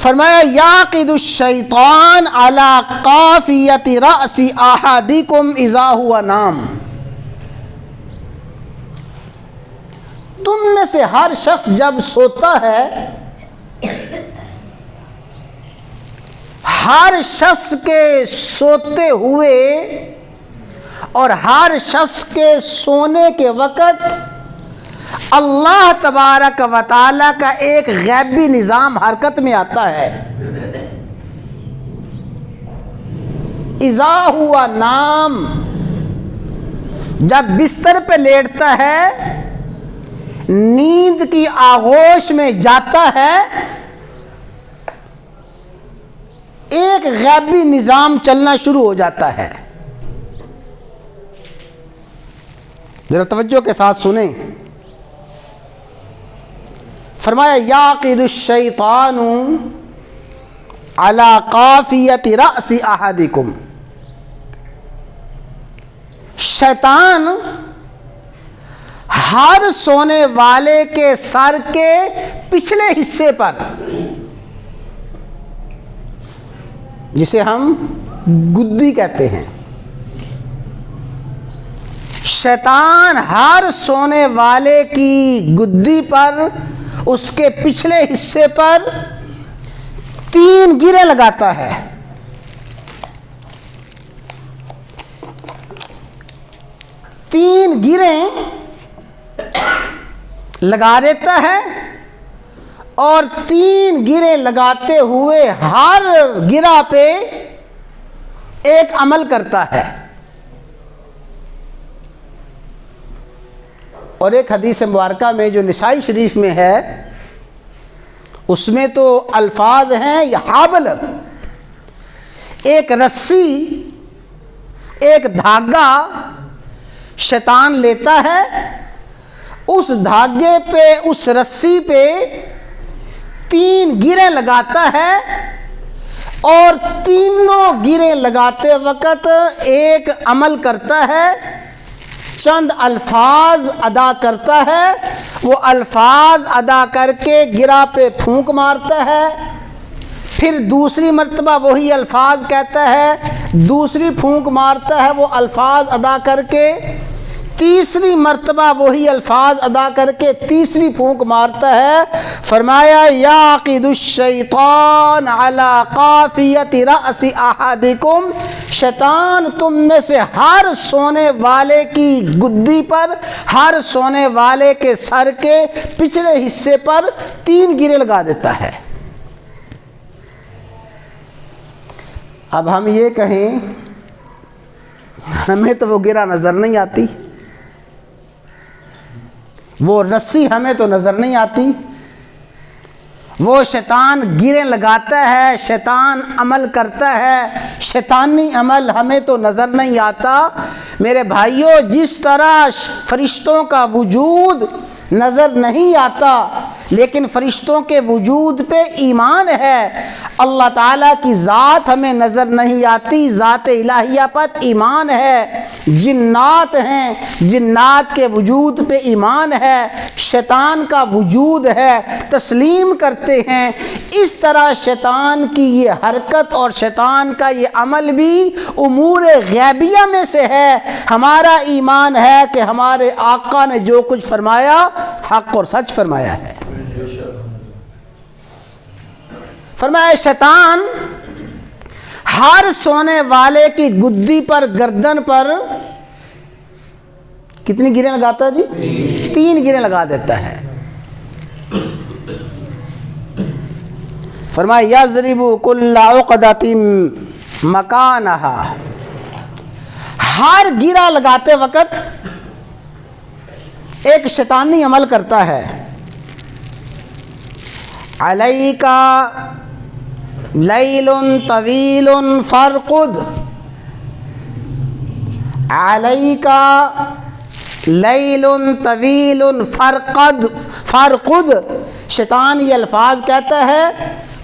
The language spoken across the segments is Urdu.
فرمایا یعقد الشیطان علی قافیت رأس احدکم اذا ہوا نام، تم میں سے ہر شخص جب سوتا ہے، ہر شخص کے سوتے ہوئے اور ہر شخص کے سونے کے وقت اللہ تبارک و تعالی کا ایک غیبی نظام حرکت میں آتا ہے۔ اذا ہوا نام، جب بستر پہ لیٹتا ہے، نیند کی آغوش میں جاتا ہے، ایک غیبی نظام چلنا شروع ہو جاتا ہے۔ ذرا توجہ کے ساتھ سنیں۔ فرمایا یعقد الشیطان علی قافیت رأس احدکم، شیطان ہر سونے والے کے سر کے پچھلے حصے پر، جسے ہم گدی کہتے ہیں، شیطان ہر سونے والے کی گدی پر، اس کے پچھلے حصے پر 3 گرے لگاتا ہے۔ تین گریں لگا دیتا ہے، اور 3 گرے لگاتے ہوئے ہر گرہ پہ ایک عمل کرتا ہے۔ اور ایک حدیث مبارکہ میں جو نسائی شریف میں ہے، اس میں تو الفاظ ہیں یا حابل، ایک رسی، ایک دھاگا شیطان لیتا ہے، اس دھاگے پہ، اس رسی پہ 3 گرے لگاتا ہے، اور تینوں گرے لگاتے وقت ایک عمل کرتا ہے، چند الفاظ ادا کرتا ہے، وہ الفاظ ادا کر کے گرہ پہ پھونک مارتا ہے، پھر دوسری مرتبہ وہی الفاظ کہتا ہے، دوسری پھونک مارتا ہے وہ الفاظ ادا کر کے، تیسری مرتبہ وہی الفاظ ادا کر کے تیسری پھونک مارتا ہے۔ فرمایا یعقد الشیطان علی قافیت رأس احدکم، شیطان تم میں سے ہر سونے والے کی گدی پر، ہر سونے والے کے سر کے پچھلے حصے پر 3 گرے لگا دیتا ہے۔ اب ہم یہ کہیں، ہمیں تو وہ گرہ نظر نہیں آتی، وہ رسی ہمیں تو نظر نہیں آتی، وہ شیطان گریں لگاتا ہے، شیطان عمل کرتا ہے، شیطانی عمل ہمیں تو نظر نہیں آتا۔ میرے بھائیوں، جس طرح فرشتوں کا وجود نظر نہیں آتا لیکن فرشتوں کے وجود پہ ایمان ہے، اللہ تعالیٰ کی ذات ہمیں نظر نہیں آتی، ذات الہیہ پر ایمان ہے، جنات ہیں، جنات کے وجود پہ ایمان ہے، شیطان کا وجود ہے، تسلیم کرتے ہیں۔ اس طرح شیطان کی یہ حرکت اور شیطان کا یہ عمل بھی امور غیبیہ میں سے ہے۔ ہمارا ایمان ہے کہ ہمارے آقا نے جو کچھ فرمایا حق اور سچ فرمایا ہے۔ فرمایا شیطان ہر سونے والے کی گدی پر، گردن پر کتنی گریں لگاتا ہے جی؟ 3 گریں لگا دیتا ہے۔ فرمایا یضرب کل عقدۃ مکانہا، ہر گرہ لگاتے وقت ایک شیطانی عمل کرتا ہے۔ علیکا لیل طویل فرقد، علیکا لیل طویل فرقد، شیطان یہ الفاظ کہتا ہے،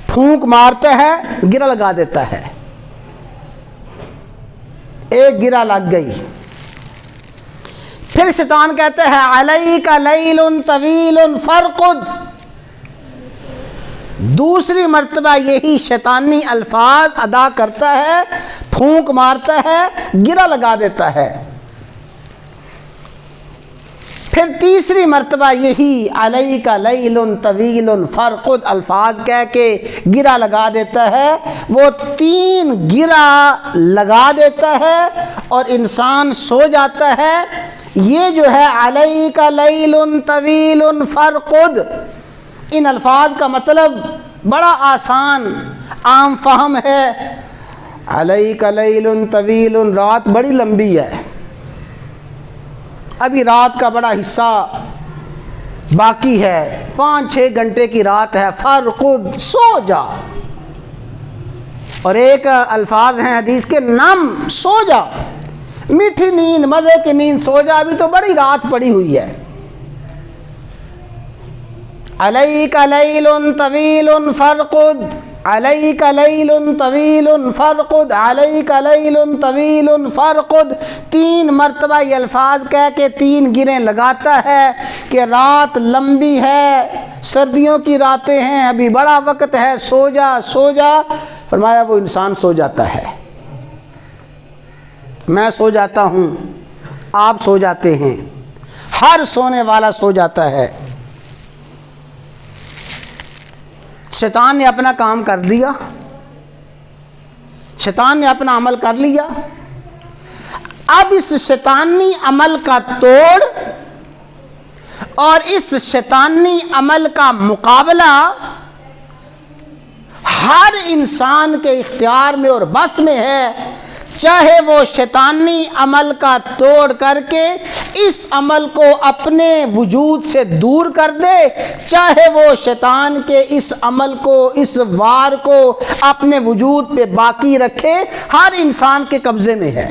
پھونک مارتا ہے، گرہ لگا دیتا ہے، ایک گرہ لگ گئی۔ پھر شیطان کہتا ہے علیک لیل طویل فرقد، دوسری مرتبہ یہی شیطانی الفاظ ادا کرتا ہے، پھونک مارتا ہے، گرا لگا دیتا ہے۔ پھر تیسری مرتبہ یہی علیک لیل طویل فرقد الفاظ کہہ کے گرا لگا دیتا ہے۔ وہ 3 گرا لگا دیتا ہے اور انسان سو جاتا ہے۔ یہ جو ہے علیک لیل طویل فرقد، ان الفاظ کا مطلب بڑا آسان عام فہم ہے۔ علیک لیل طویل، رات بڑی لمبی ہے، ابھی رات کا بڑا حصہ باقی ہے، 5-6 گھنٹے کی رات ہے، فرقد، سو جا۔ اور ایک الفاظ ہیں حدیث کے، نم، سو جا، میٹھی نیند، مزے کی نیند، سو جا، ابھی تو بڑی رات پڑی ہوئی ہے۔ علیک لیل طویل فرقد، علیک لیل طویل فرقد، علیک لیل طویل فرقد، 3 مرتبہ یہ الفاظ کہہ کے 3 گریں لگاتا ہے کہ رات لمبی ہے، سردیوں کی راتیں ہیں، ابھی بڑا وقت ہے، سو جا سو جا۔ فرمایا وہ انسان سو جاتا ہے، میں سو جاتا ہوں، آپ سو جاتے ہیں، ہر سونے والا سو جاتا ہے۔ شیطان نے اپنا کام کر دیا، شیطان نے اپنا عمل کر لیا۔ اب اس شیطانی عمل کا توڑ اور اس شیطانی عمل کا مقابلہ ہر انسان کے اختیار میں اور بس میں ہے، چاہے وہ شیطانی عمل کا توڑ کر کے اس عمل کو اپنے وجود سے دور کر دے، چاہے وہ شیطان کے اس عمل کو، اس وار کو اپنے وجود پہ باقی رکھے، ہر انسان کے قبضے میں ہے۔